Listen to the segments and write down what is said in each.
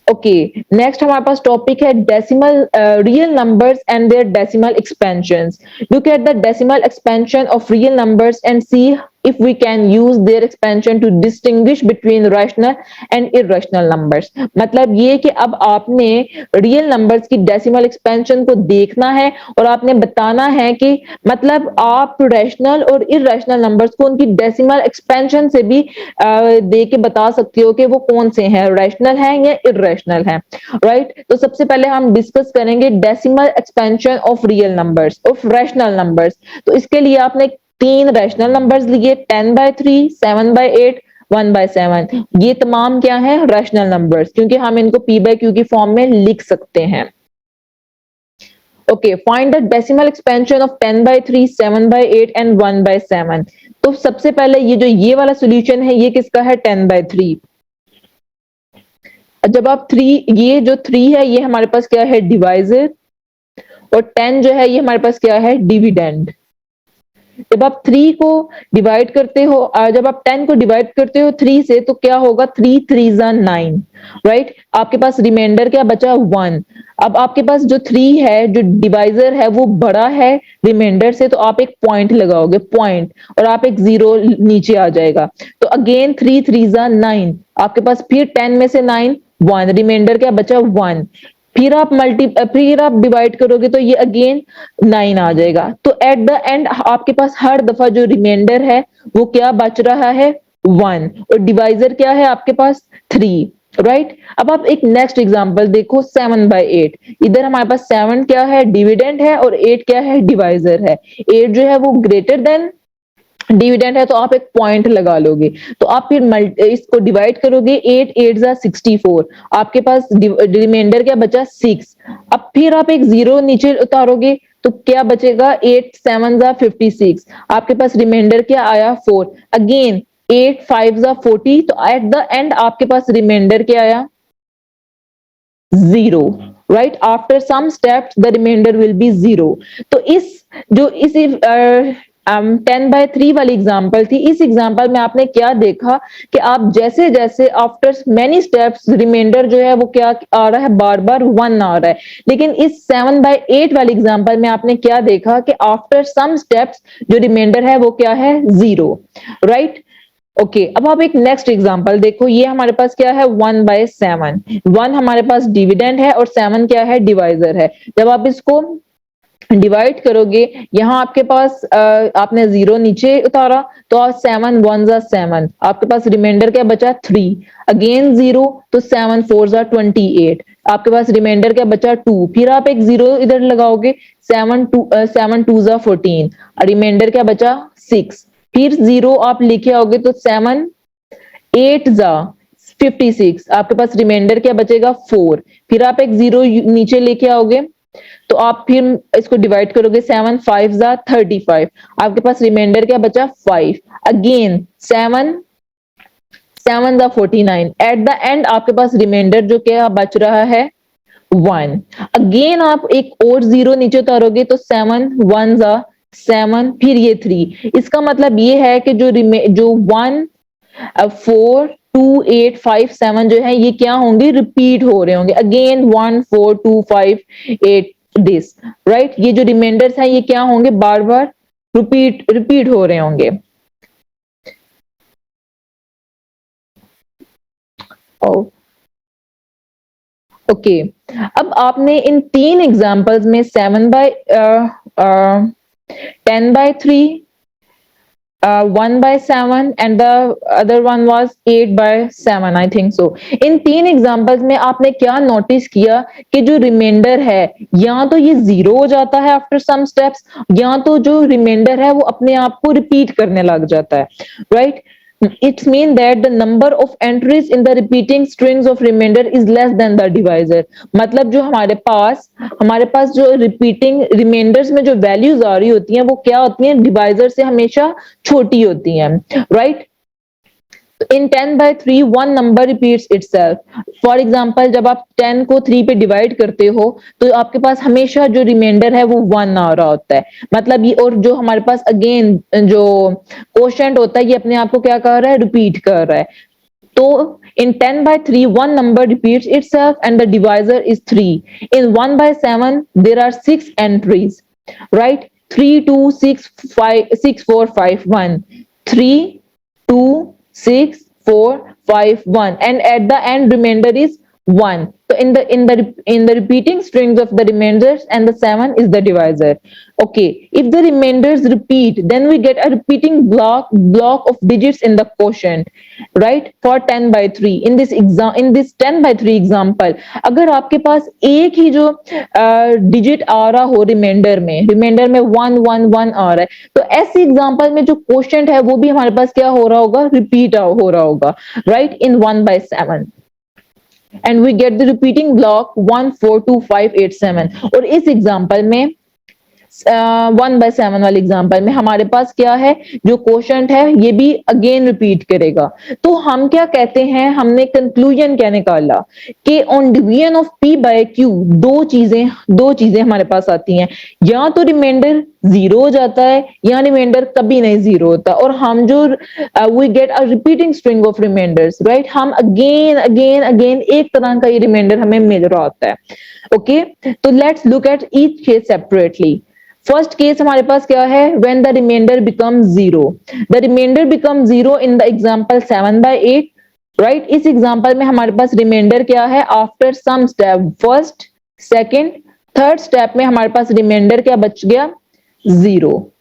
Okay, next हमारे पास topic है decimal real numbers and their decimal expansions. Look at the decimal expansion of real numbers and see if we can use their expansion to distinguish between rational and irrational numbers। मतलब ये कि अब आपने real numbers की decimal expansion को देखना है और आपने बताना है कि मतलब आप रैशनल और इरेशनल नंबर्स को उनकी डेसिमल एक्सपेंशन से भी दे के बता सकते हो कि वो कौन से हैं, रैशनल हैं या इरेशनल हैं, राइट। तो सबसे पहले हम डिस्कस करेंगे decimal expansion of real numbers, of rational numbers. तो इसके लिए आपने तीन रैशनल नंबर्स लिए, 10/3, 7/8, 1/7। ये तमाम क्या है, रैशनल नंबर्स, क्योंकि हम इनको पी बाय क्यू की फॉर्म में लिख सकते हैं। Okay, find the decimal expansion of 10/3, 7/8 and 1/7। तो सबसे पहले ये वाला सॉल्यूशन है, ये किसका है, 10/3। जब आप ये जो 3 है ये हमारे पास क्या है, डिवाइजर, और 10 जो है ये हमारे पास क्या है, डिविडेंड। जब आप 3 को डिवाइड करते हो, जब आप 10 को डिवाइड करते हो 3 से, तो क्या होगा, 3 3 9, राइट। आपके पास रिमाइंडर क्या बचा, 1। अब आपके पास जो 3 है, जो डिवाइजर है वो बड़ा है रिमाइंडर से, तो आप एक पॉइंट लगाओगे, पॉइंट, और आप एक 0 नीचे आ जाएगा। तो अगेन 3 3 9, आपके पास फिर 10 में से 9, 1, रिमाइंडर क्या बचा, 1। फिर आप डिवाइड करोगे तो ये अगेन 9 आ जाएगा। तो एट द एंड आपके पास हर दफा जो रिमाइंडर है वो क्या बच रहा है, 1, और डिवाइजर क्या है आपके पास, 3, राइट। अब आप एक नेक्स्ट एग्जांपल देखो, 7/8। इधर हमारे पास 7 क्या है, डिविडेंड है, और 8 क्या है, डिवाइजर है। 8 जो है वो ग्रेटर देन डिविडेंड है, तो आप एक पॉइंट लगा लोगे। तो आप फिर इसको डिवाइड करोगे, 8 8 जा 64, आपके पास रिमाइंडर क्या बचा, 6। अब फिर आप एक 0 नीचे उतारोगे तो क्या बचेगा, 8 7 जा 56, आपके पास रिमाइंडर क्या आया, 4। अगेन 8 5 जा 40, तो एट द एंड आपके पास रिमाइंडर क्या आया, 0, right. After some steps the remainder will be 0। तो इस 10/3 वाली एग्जांपल थी, इस एग्जांपल में आपने क्या देखा कि आप जैसे जैसे आफ्टर मेनी स्टेप्स रिमाइंडर जो है वो क्या आ रहा है, बार बार 1 आ रहा है। लेकिन इस 7/8 वाली एग्जांपल में आपने क्या देखा कि आफ्टर सम स्टेप्स जो रिमाइंडर है वो क्या है, 0, राइट। ओके, अब आप एक नेक्स्ट एग्जांपल देखो, ये हमारे पास क्या है, 1/7। 1 हमारे पास डिविडेंड है और 7 क्या है, डिवाइजर है। जब आप इसको डिवाइड करोगे, यहां आपके पास आपने 0 नीचे उतारा, तो 7 1 जा 7, आपके पास रिमाइंडर क्या बचा, 3। अगेन 0, तो 7 4 जा 28, आपके पास रिमाइंडर क्या बचा, 2। फिर आप एक 0 इधर लगाओगे, 7 2 जा 14, रिमाइंडर क्या बचा, 6। फिर 0 आप लेके आओगे तो 7 8 जा 56, आपके पास रिमाइंडर क्या बचेगा, 4। फिर आप एक 0 नीचे लेके आओगे तो आप फिर इसको डिवाइड करोगे, 7 5 जा 35, आपके पास रिमाइंडर क्या बचा, 5। अगेन 7 7 जा 49, एट द एंड आपके पास रिमाइंडर जो क्या बच रहा है, 1। अगेन आप एक और 0 नीचे उतारोगे तो 7 1 जा 7, फिर ये 3। इसका मतलब ये है कि जो 1 4 2 8 5 7 जो है ये क्या होंगे, रिपीट हो रहे होंगे। Again 1 4 2 5 8 this, right. ये जो रिमाइंडर्स हैं ये क्या होंगे, बार बार रिपीट हो रहे होंगे। ओके, अब आपने इन 3 एग्जांपल्स में 10/3, 1/7 and the other one was 8/7, I think so। In 3 examples में आपने क्या नोटिस किया कि जो रिमाइंडर है या तो ये 0 हो जाता है आफ्टर सम स्टेप्स, या तो जो रिमाइंडर है वो अपने आप को रिपीट करने लग जाता है, right. It means that the number of entries in the repeating strings of remainder is less than the divisor। मतलब जो हमारे पास जो रिपीटिंग रिमाइंडर्स में जो वैल्यूज आ रही होती हैं वो क्या होती हैं, डिवाइजर से हमेशा छोटी होती हैं, right. In 10/3 one number repeats itself। For example जब आप 10 को 3 पे डिवाइड करते हो तो आपके पास हमेशा जो रिमाइंडर है वो 1 आ रहा होता है। मतलब ये, और जो हमारे पास अगेन जो कोशेंट होता है ये अपने आप को क्या कर रहा है, रिपीट कर रहा है। तो in 10 by 3 one number repeats itself and the divisor is 3. In 1 by 7 there are 6 entries, right? 3 2 6 5 6 4 5 1, 3 2 6 4 5 1, and at the end remainder is 1. So in the repeating strings of the remainders and the 7 is the divisor. Okay, if the remainders repeat, then we get a repeating block of digits in the quotient, right? For 10 by 3 in this 10 by 3 example, अगर आपके पास एक ही जो digit आ रहा हो reminder में 1 1 1 आ रहा है, तो ऐसे एग्जांपल में जो क्वोशंट है वो भी हमारे पास क्या हो रहा होगा, रिपीट हो रहा होगा, right? In 1 by 7 and we get the repeating block 1 4 2 5 8 7. और इस एग्जांपल में 1 by 7 वाले एग्जांपल में हमारे पास क्या है, जो क्वोशंट है ये भी अगेन रिपीट करेगा। तो हम क्या कहते हैं, हमने कंक्लूजन क्या निकाला कि on division of p by q दो चीजें हमारे पास आती हैं, या तो रिमाइंडर जीरो हो जाता है या रिमाइंडर कभी नहीं जीरो होता, और हम जो we get a repeating string of remainders, right? हम अगेन अगेन अगेन एक तरह का ये रिमाइंडर हमें मिल रहा होता है। ओके, तो let's look at each case separately. First case हमारे पास क्या है, when the remainder become zero. The remainder become zero in the example 7 by 8, right? इस एग्जांपल में हमारे पास रिमाइंडर क्या है, after some step, first second third step में हमारे पास रिमाइंडर क्या बच गया, जीरो,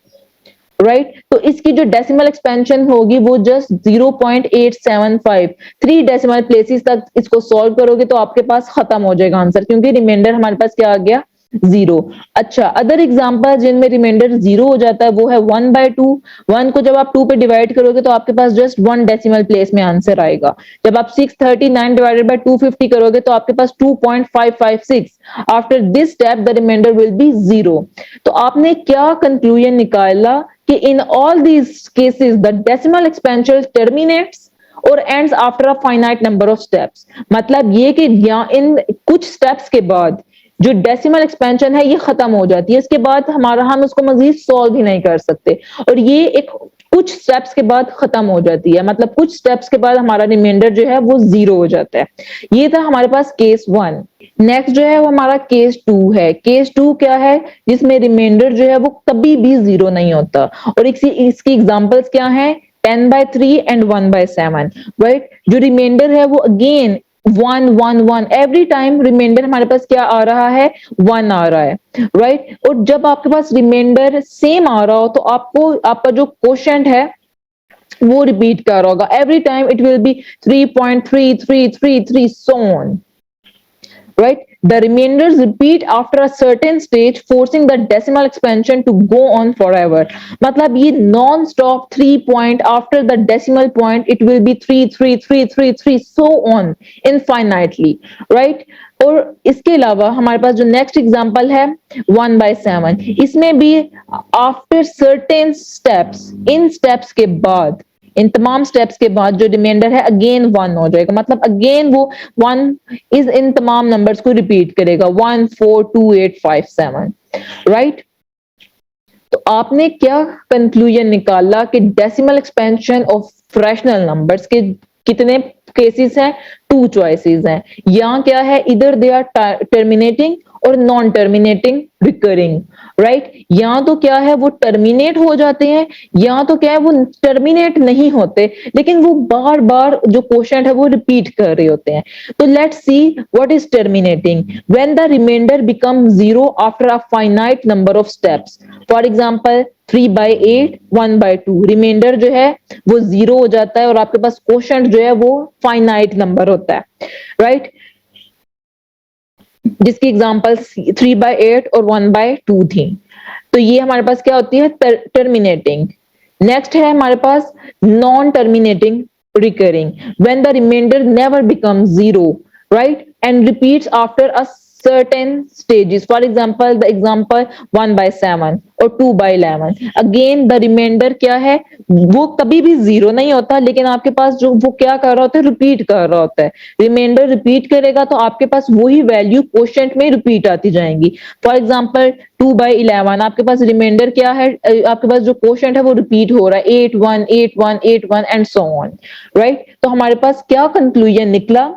राइट? तो इसकी जो डेसिमल एक्सपेंशन होगी वो जस्ट 0.875, 3 डेसिमल प्लेसेस तक इसको सॉल्व करोगे तो आपके पास खत्म हो जाएगा आंसर, क्योंकि रिमाइंडर हमारे पास क्या आ गया, जीरो। अच्छा, अदर एग्जांपल जिनमें रिमाइंडर जीरो हो जाता है वो है 1 by 2। 1 को जब आप 2 पे डिवाइड करोगे तो आपके पास जस्ट 1 डेसिमल प्लेस में आंसर आएगा। जब आप 639 डिवाइडेड बाय 250 करोगे तो आपके पास 2.556। After this step the remainder will be zero. तो आपने क्या कंक्लूजन निकाला कि in all these cases the decimal expansion terminates और ends after a finite number of steps. मतलब ये कि इन कुछ स्टेप्स के बाद जो डेसिमल एक्सपेंशन है ये खत्म हो जाती है, इसके बाद हम उसको मजीद सॉल्व भी नहीं कर सकते, और ये एक कुछ स्टेप्स के बाद खत्म हो जाती है, मतलब कुछ स्टेप्स के बाद हमारा रिमाइंडर जो है वो जीरो हो जाता है। ये था हमारे पास केस 1। नेक्स्ट जो है वो हमारा केस 2 है। केस 2 क्या है, जिसमें रिमाइंडर जो है वो कभी भी जीरो नहीं होता, और इसकी एग्जांपल्स क्या है, 10 by 3 एंड 1 by 7, राइट? जो रिमाइंडर है वो अगेन 1 1 1 एवरी टाइम रिमाइंडर हमारे पास क्या आ रहा है, 1 आ रहा है, राइट? और जब आपके पास रिमाइंडर सेम आ रहा हो तो आपका जो क्वोशंट है वो रिपीट कर रहा होगा, every time it will be 3.3333 so on, right? The remainders repeat after a certain stage, forcing the decimal expansion to go on forever. मतलब ये non-stop 3 point after the decimal point it will be 33333 so on infinitely, right? और इसके अलावा हमारे पास जो next example है 1 by 7, इसमें भी आफ्टर सर्टेन स्टेप्स, इन स्टेप्स के बाद, इन तमाम स्टेप्स के बाद जो रिमाइंडर है अगेन 1 हो जाएगा, मतलब अगेन वो 1 इस इन तमाम नंबर्स को रिपीट करेगा, 1 4 2 8 5 7, राइट? तो आपने क्या कंक्लूजन निकाला कि decimal expansion of fractional numbers के कितने केसेस हैं, 2 चॉइसेस हैं, या क्या है, इधर दे आर टर्मिनेटिंग और नॉन टर्मिनेटिंग रिकरिंग, राइट? या तो क्या है वो टर्मिनेट हो जाते हैं, या तो क्या है वो टर्मिनेट नहीं होते लेकिन वो बार बार जो क्वोशंट है वो रिपीट कर रहे होते हैं। तो let's see what is terminating, when the remainder become zero after a finite number of steps. For example 3 by 8 1 by 2, remainder जो है वो जीरो हो जाता है और आपके पास क्वोशंट जो है वो फाइनाइट नंबर होता है, राइट? जिसकी एग्जांपल्स 3 by 8 और 1 by 2 थी। तो ये हमारे पास क्या होती है, टर्मिनेटिंग। नेक्स्ट है हमारे पास non terminating recurring, when the remainder never becomes zero, right? And repeats after a certain stages. For example, the example 1/7 और 2/11. Again the remainder क्या है, वो कभी भी जीरो नहीं होता, लेकिन आपके पास जो वो क्या कर रहा होता है, रिपीट कर रहा होता है। रिमाइंडर रिपीट करेगा तो आपके पास वही वैल्यू क्वोशंट में रिपीट आती जाएंगी। फॉर एग्जाम्पल 2/11, आपके पास रिमाइंडर क्या है, आपके पास जो क्वोशंट है वो रिपीट हो रहा है 8 1 8 1 8 1 एंड सो ऑन, राइट। तो हमारे पास क्या कंक्लूजन निकला,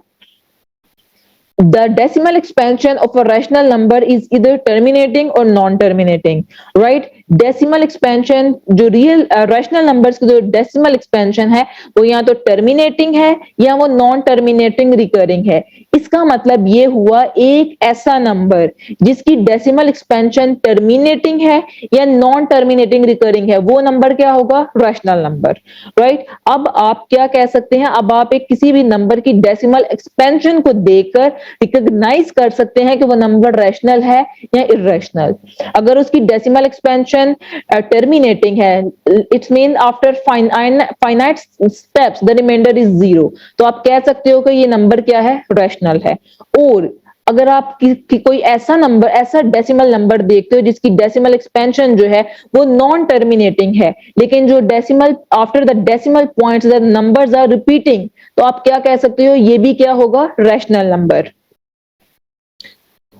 the decimal expansion of a rational number is either terminating or non-terminating, right? Decimal expansion जो real rational numbers की जो decimal expansion है वो या तो terminating है या वो non-terminating recurring है। इसका मतलब ये हुआ एक ऐसा नंबर जिसकी decimal expansion terminating है या non-terminating recurring है, वो नंबर क्या होगा, rational number, right? अब आप क्या कह सकते हैं, अब आप एक किसी भी नंबर की decimal expansion को देखकर रिकॉग्नाइज कर सकते हैं कि वो नंबर रैशनल है या इरेशनल। अगर उसकी डेसिमल एक्सपेंशन टर्मिनेटिंग है, it's mean after finite steps the remainder is zero, तो आप कह सकते हो कि ये नंबर क्या है, रैशनल है। और अगर आप कोई ऐसा नंबर, ऐसा डेसिमल नंबर देखते हो जिसकी डेसिमल एक्सपेंशन जो है वो नॉन टर्मिनेटिंग है, लेकिन जो decimal after the decimal points the numbers are repeating, तो आप क्या कह सकते हो, ये भी क्या होगा, rational number.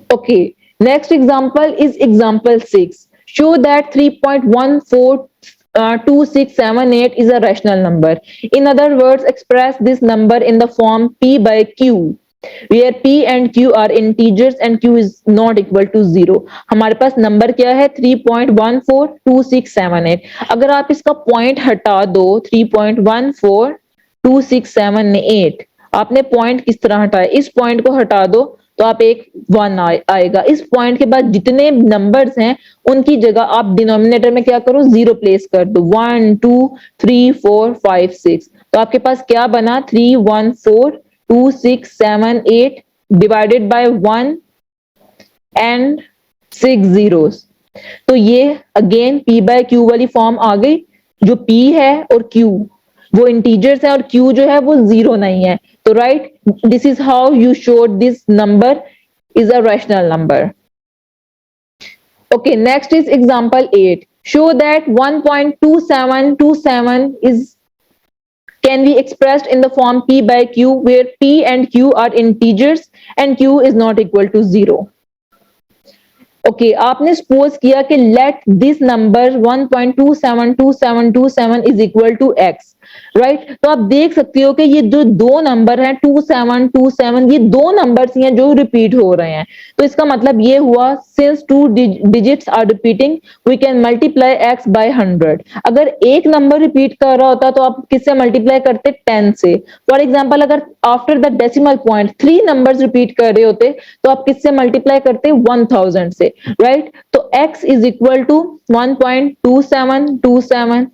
Okay, next example is example 6. Show that 3.142678 is a rational number. In other words, express this number in the form P by Q, where P and Q are integers and Q is not equal to 0. हमारे पास number क्या है, 3.142678। अगर आप इसका point हटा दो, 3.142678, आपने point किस तरह हटाया, इस पॉइंट को हटा दो तो आप एक 1 आएगा। इस पॉइंट के बाद जितने नंबर्स हैं उनकी जगह आप डिनोमिनेटर में क्या करो, 0 प्लेस कर दो, 1 2 3 4 5 6, तो आपके पास क्या बना, 3142678 डिवाइडेड बाय 1 एंड 6 zeros। तो ये अगेन P बाय Q वाली फॉर्म आ गई, जो P है और Q वो इंटीजर्स है और Q जो है वो जीरो नहीं है। तो right, this is how you showed this number is a rational number. Okay, next is example 8. Show that 1.2727 is can be expressed in the form P by Q, where P and Q are integers and Q is not equal to 0. Okay आपने suppose किया कि let this number 1.272727 is equal to x, right. तो आप देख सकते हो कि ये जो दो नंबर हैं 2727, ये दो नंबर्स हैं जो रिपीट हो रहे हैं। तो इसका मतलब ये हुआ, since two digits are repeating we can multiply x by 100। अगर एक नंबर रिपीट कर रहा होता तो आप किससे मल्टीप्लाई करते, 10 से। फॉर एग्जाम्पल अगर after the decimal point 3 numbers repeat कर रहे होते तो आप किससे मल्टीप्लाई करते, 1000 से, राइट। तो x इज इक्वल टू 1.2727।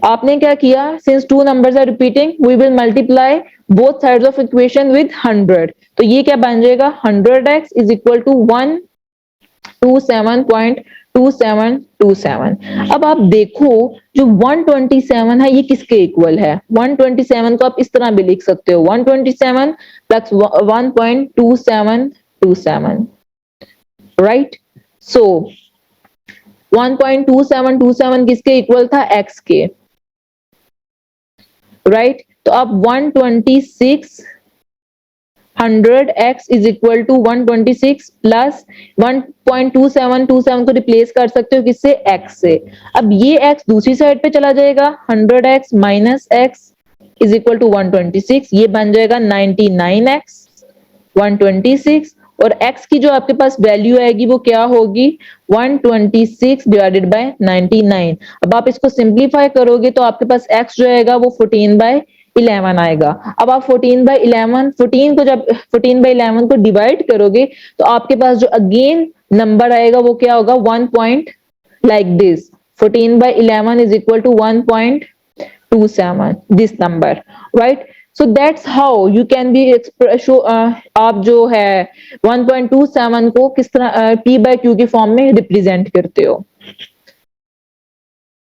आपने क्या किया, since two numbers are repeating we will multiply both sides of equation with 100। तो ये क्या बन जाएगा, 100x इज इक्वल टू 127.2727। अब आप देखो जो 127 है ये किसके इक्वल है, 127 को आप इस तरह भी लिख सकते हो, 127 प्लस 1.2727, राइट। सो 1.2727 किसके इक्वल था, x के, राइट। तो अब 100x is equal to 126 plus 1.2727 को रिप्लेस कर सकते हो किससे, x से। अब ये x दूसरी साइड पे चला जाएगा, 100x minus x is equal to 126, ये बन जाएगा 99x 126, और x की जो आपके पास वैल्यू आएगी वो क्या होगी, 126 डिवाइडेड बाय 99। अब आप इसको सिंप्लीफाई करोगे तो आपके पास x जो आएगा वो 14/11 आएगा। अब आप 14/11 14 को जब 14/11 को डिवाइड करोगे तो आपके पास जो अगेन नंबर आएगा वो क्या होगा, 1 point like this, 14/11 is equal to 1.27 this number, right. So that's how you can be आप जो है 1.27 को किस तरह P by Q की फॉर्म में रिप्रेजेंट करते हो,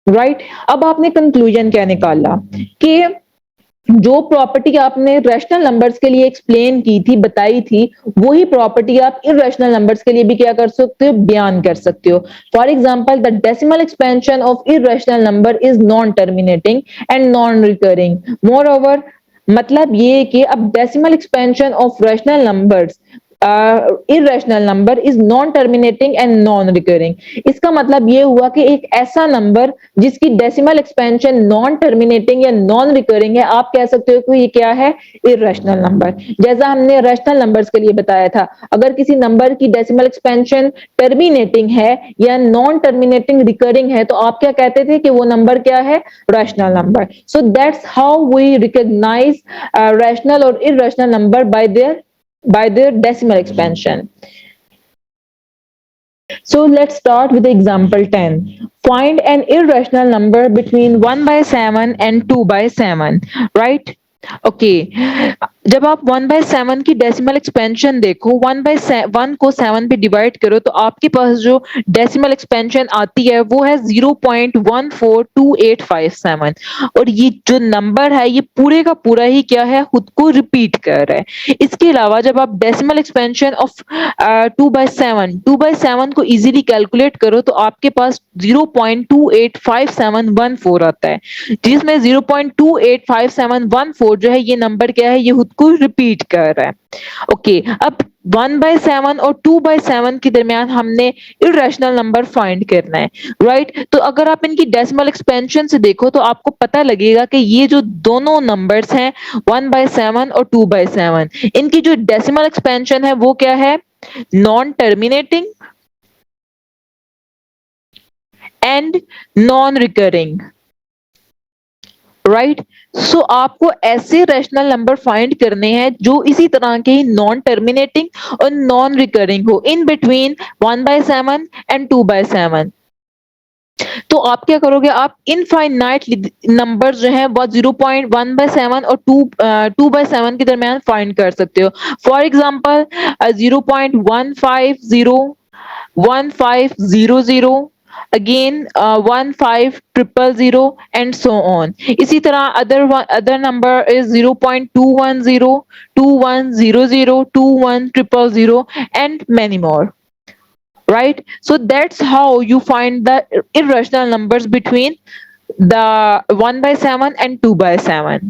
राइट। अब आपने कंक्लूजन क्या निकाला कि जो प्रॉपर्टी आपने रैशनल नंबर्स के लिए एक्सप्लेन की थी, बताई थी, वही प्रॉपर्टी आप इर्रेशनल नंबर्स के लिए भी क्या कर सकते हो, बयान कर सकते हो। For example, the decimal expansion of irrational number is non terminating and non recurring. More over, मतलब ये कि अब decimal expansion of rational numbers irrational number is non terminating and non recurring. इसका मतलब ये हुआ कि एक ऐसा नंबर जिसकी डेसिमल एक्सपेंशन नॉन टर्मिनेटिंग या नॉन रिकरिंग है, आप कह सकते हो कि ये क्या है, इरेशनल नंबर। जैसा हमने रैशनल नंबर्स के लिए बताया था, अगर किसी नंबर की डेसिमल एक्सपेंशन टर्मिनेटिंग है या नॉन टर्मिनेटिंग रिकरिंग है, तो आप क्या कहते थे कि वो नंबर क्या है, rational number. So that's how we recognise rational और irrational number by their decimal expansion. So let's start with example 10. Find an irrational number between 1 by 7 and 2 by 7, right? Okay, जब आप 1/7 की डेसिमल एक्सपेंशन देखो, 1 को 7 पे divide करो, तो आपके पास जो डेसिमल एक्सपेंशन आती है वो है 0.142857। और ये जो नंबर है ये पूरे का पूरा ही क्या है, खुद को रिपीट कर रहा है। इसके अलावा जब आप डेसिमल एक्सपेंशन ऑफ 2/7 को इजीली कैलकुलेट करो, तो आपके पास 0.285714 आता है, जिसमें 0.285714 जो है ये नंबर क्या है, ये खुद को रिपीट कर रहा है। ओके, अब 1/7 और 2/7 के दरमियान हमने इरेशनल नंबर फाइंड करना है, राइट? तो अगर आप इनकी डेसिमल एक्सपेंशन से देखो तो आपको पता लगेगा कि ये जो दोनों नंबर्स हैं 1/7 और 2/7, इनकी जो डेसिमल एक्सपेंशन है वो क्या है, non terminating and non recurring, right? So आपको ऐसे रैशनल नंबर फाइंड करने हैं जो इसी तरह के नॉन टर्मिनेटिंग और नॉन रिकरिंग हो, इन बिटवीन 1/7 एंड 2/7। तो आप क्या करोगे, आप इनफाइनाइट नंबर जो है वो 0.1/7 और 2/7 के दरमियान फाइंड कर सकते हो। For example 0.150 1500, again 15000 and so on. इसी तरह other number is 0.210 2100 21000 and many more, right? So that's how you find the irrational numbers between the 1/7 and 2/7.